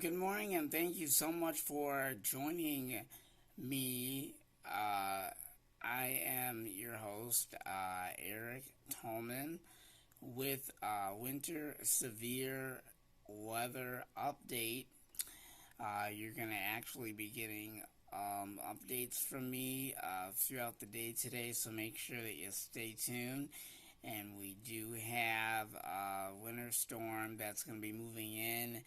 Good morning, and thank you so much for joining me. I am your host, Eric Tolman, with Winter Severe Weather Update. You're going to actually be getting updates from me throughout the day today, so make sure that you stay tuned. And we do have a winter storm that's going to be moving in.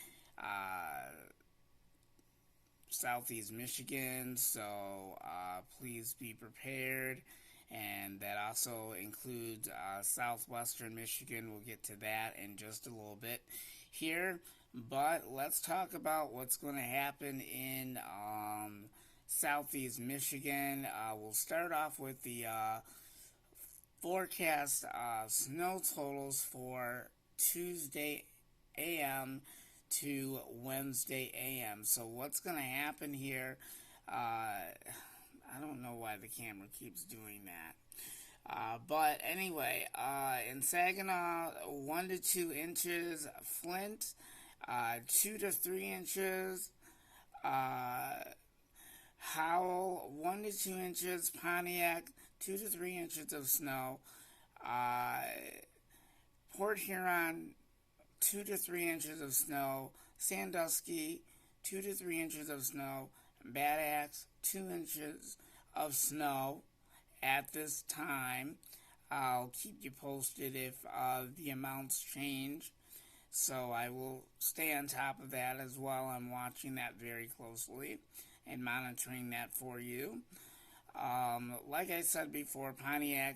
Southeast Michigan, so please be prepared. And that also includes southwestern Michigan. We'll get to that in just a little bit here. But let's talk about what's going to happen in southeast Michigan. We'll start off with the forecast snow totals for Tuesday AM to Wednesday AM. So what's going to happen here? I don't know why the camera keeps doing that. But anyway, in Saginaw, 1 to 2 inches. Flint, 2 to 3 inches. Howell, 1 to 2 inches. Pontiac, 2 to 3 inches of snow. Port Huron, 2 to 3 inches of snow. Sandusky, 2 to 3 inches of snow. Bad Axe, 2 inches of snow at this time. I'll keep you posted if the amounts change. So I will stay on top of that as well. I'm watching that very closely and monitoring that for you. Like I said before, Pontiac,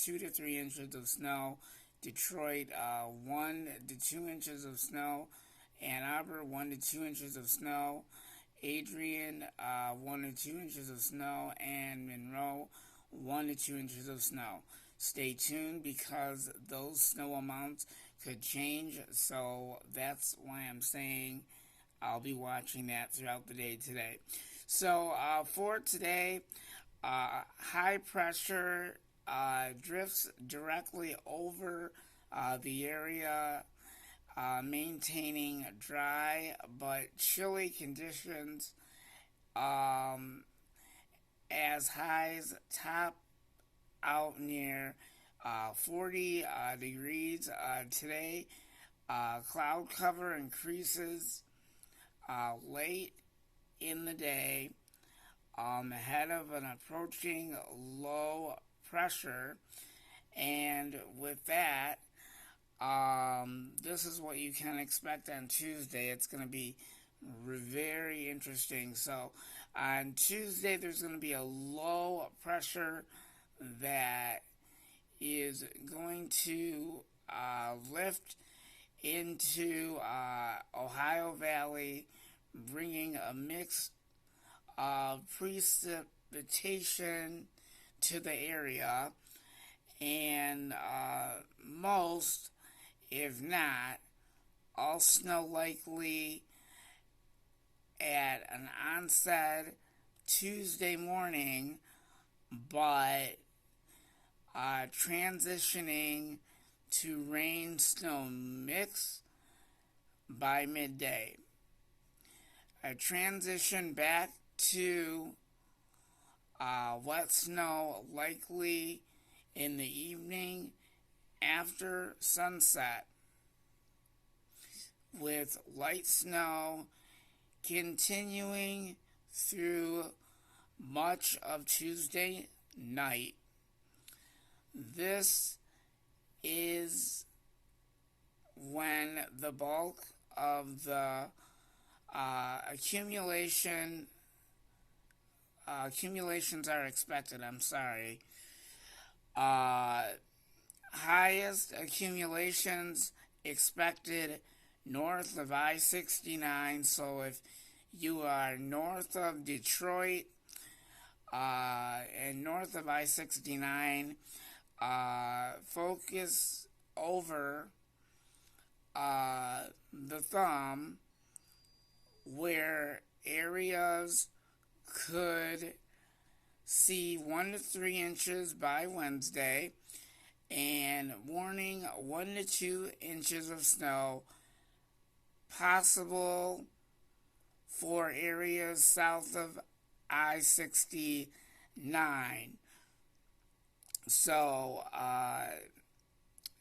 2 to 3 inches of snow. Detroit, 1 to 2 inches of snow. Ann Arbor, 1 to 2 inches of snow. Adrian, 1 to 2 inches of snow. And Monroe, 1 to 2 inches of snow. Stay tuned because those snow amounts could change. So that's why I'm saying I'll be watching that throughout the day today. So for today, high pressure drifts directly over the area, maintaining dry but chilly conditions as highs top out near 40 degrees today. Cloud cover increases late in the day ahead of an approaching low pressure. And with that, this is what you can expect on Tuesday. It's going to be very interesting. So on Tuesday, there's going to be a low pressure that is going to lift into Ohio Valley, bringing a mix of precipitation to the area, and most, if not, all snow likely at an onset Tuesday morning, but transitioning to rain snow mix by midday. A transition back to wet snow likely in the evening after sunset, with light snow continuing through much of Tuesday night. This is when the bulk of the accumulations are expected. Highest accumulations expected north of I-69. So if you are north of Detroit and north of I-69, focus over the thumb where areas could see 1 to 3 inches by Wednesday, and warning 1 to 2 inches of snow possible for areas south of I-69. So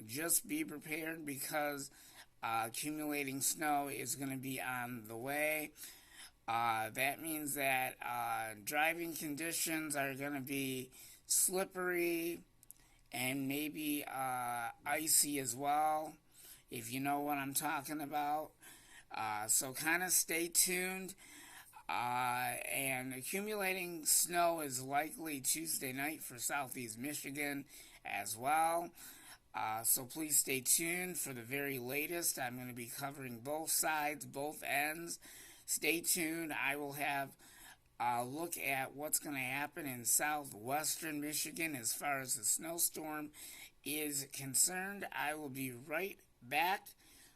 just be prepared because accumulating snow is going to be on the way. That means that driving conditions are going to be slippery and maybe icy as well, if you know what I'm talking about. So kind of stay tuned. And accumulating snow is likely Tuesday night for southeast Michigan as well. So please stay tuned for the very latest. I'm going to be covering both sides, both ends. Stay tuned. I will have a look at what's going to happen in southwestern Michigan as far as the snowstorm is concerned. I will be right back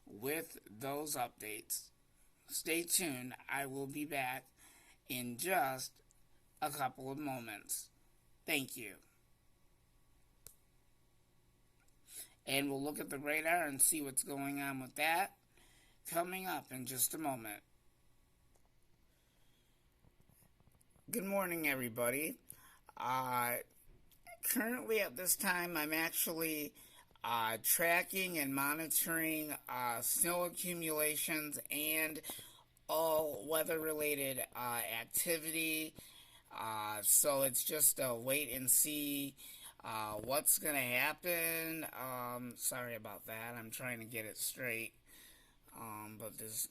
with those updates. Stay tuned. I will be back in just a couple of moments. Thank you. And we'll look at the radar and see what's going on with that coming up in just a moment. Good morning, everybody. Currently at this time, I'm actually tracking and monitoring snow accumulations and all weather-related activity. So it's just a wait and see what's going to happen. Sorry about that. I'm trying to get it straight. But this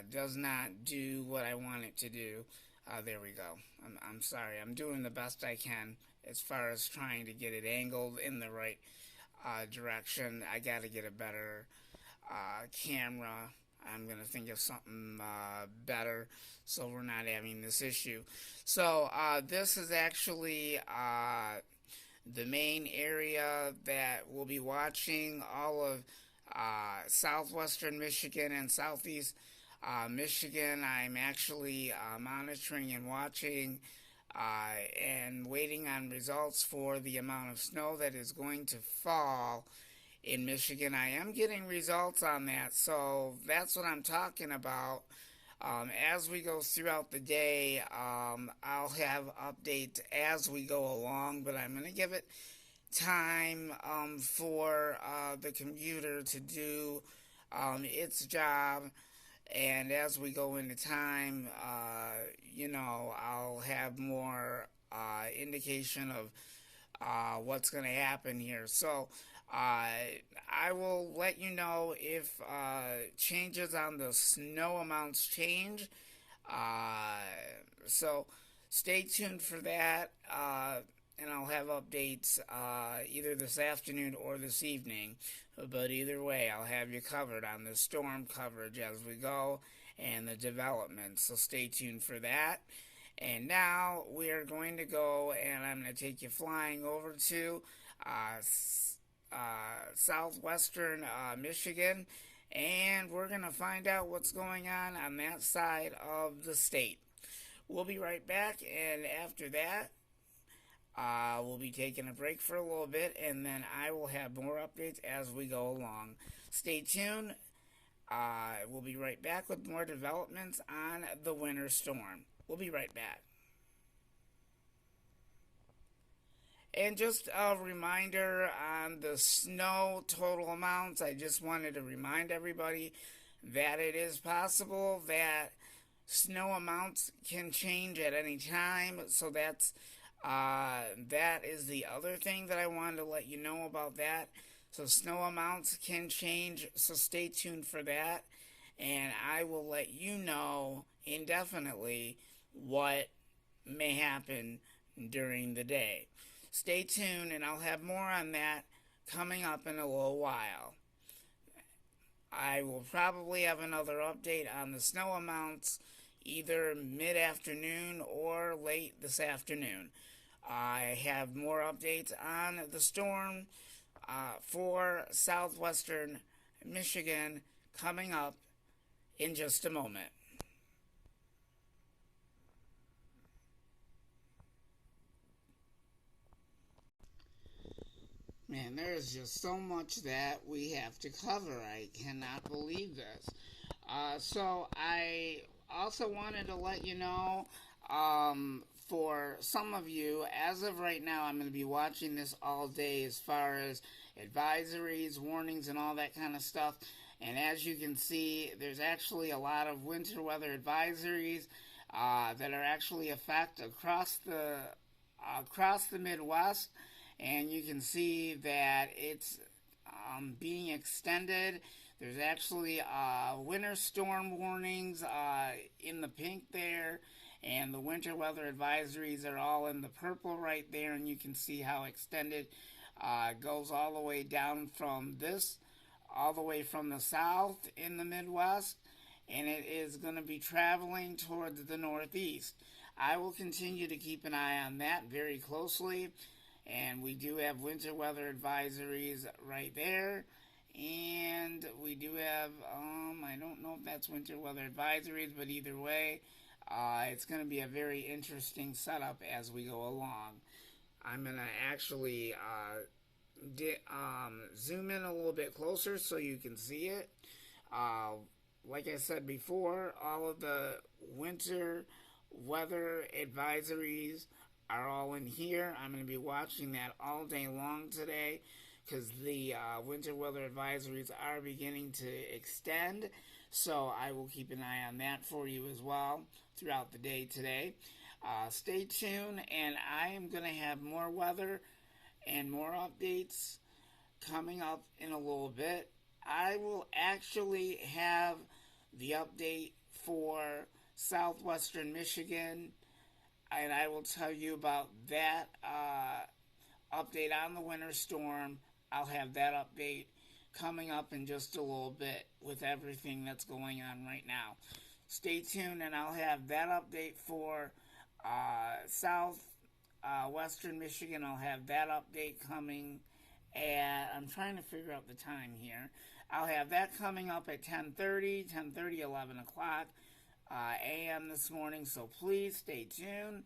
does not do what I want it to do. There we go. I'm sorry. I'm doing the best I can as far as trying to get it angled in the right direction. I got to get a better camera. I'm going to think of something better so we're not having this issue. So this is actually the main area that we'll be watching. All of southwestern Michigan and southeast Michigan. I'm actually monitoring and watching and waiting on results for the amount of snow that is going to fall in Michigan. I am getting results on that, so that's what I'm talking about. As we go throughout the day, I'll have updates as we go along, but I'm going to give it time for the computer to do its job. And as we go into time, I'll have more indication of what's going to happen here. So I will let you know if changes on the snow amounts change. So stay tuned for that, and I'll have updates either this afternoon or this evening. But either way, I'll have you covered on the storm coverage as we go and the developments. So stay tuned for that. And now we are going to go, and I'm going to take you flying over to southwestern Michigan, and we're going to find out what's going on that side of the state. We'll be right back, and after that, we'll be taking a break for a little bit, and then I will have more updates as we go along. Stay tuned. We'll be right back with more developments on the winter storm. We'll be right back. And just a reminder on the snow total amounts. I just wanted to remind everybody that it is possible that snow amounts can change at any time. So that is the other thing that I wanted to let you know about that. So snow amounts can change, so stay tuned for that. And I will let you know indefinitely what may happen during the day. Stay tuned, and I'll have more on that coming up in a little while. I will probably have another update on the snow amounts either mid-afternoon or late this afternoon. I have more updates on the storm for southwestern Michigan coming up in just a moment. Man, there's just so much that we have to cover. I cannot believe this. So I also wanted to let you know, for some of you, as of right now, I'm going to be watching this all day as far as advisories, warnings, and all that kind of stuff. And as you can see, there's actually a lot of winter weather advisories that are actually effect across the Midwest, and you can see that it's being extended. There's actually winter storm warnings in the pink there, and the winter weather advisories are all in the purple right there, and you can see how extended goes all the way down from this, all the way from the south in the Midwest, and it is going to be traveling towards the northeast. I will continue to keep an eye on that very closely, and we do have winter weather advisories right there. And we do have, I don't know if that's winter weather advisories, but either way, it's going to be a very interesting setup as we go along. I'm going to actually zoom in a little bit closer so you can see it. Like I said before, all of the winter weather advisories are all in here. I'm going to be watching that all day long today, because the winter weather advisories are beginning to extend. So I will keep an eye on that for you as well throughout the day today. Stay tuned, and I am going to have more weather and more updates coming up in a little bit. I will actually have the update for southwestern Michigan, and I will tell you about that update on the winter storm. I'll have that update coming up in just a little bit with everything that's going on right now. Stay tuned, and I'll have that update for southwestern Michigan. I'll have that update coming at, I'm trying to figure out the time here. I'll have that coming up at 10:30, 11 o'clock a.m. this morning, so please stay tuned.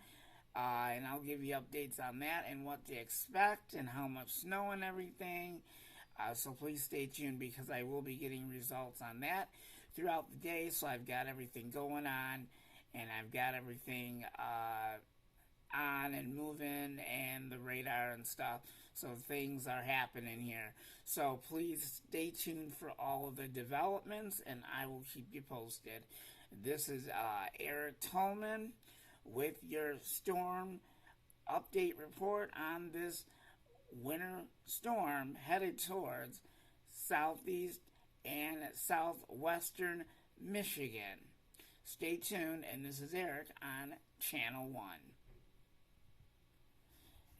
And I'll give you updates on that and what to expect and how much snow and everything. So please stay tuned, because I will be getting results on that throughout the day. So I've got everything going on, and I've got everything on and moving, and the radar and stuff. So things are happening here. So please stay tuned for all of the developments, and I will keep you posted. This is Eric Tolman with your storm update report on this winter storm headed towards southeast and southwestern Michigan. Stay tuned, and this is Eric on Channel 1.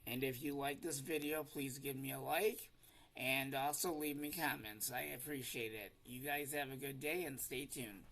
And if you like this video, please give me a like, and also leave me comments. I appreciate it. You guys have a good day, and stay tuned.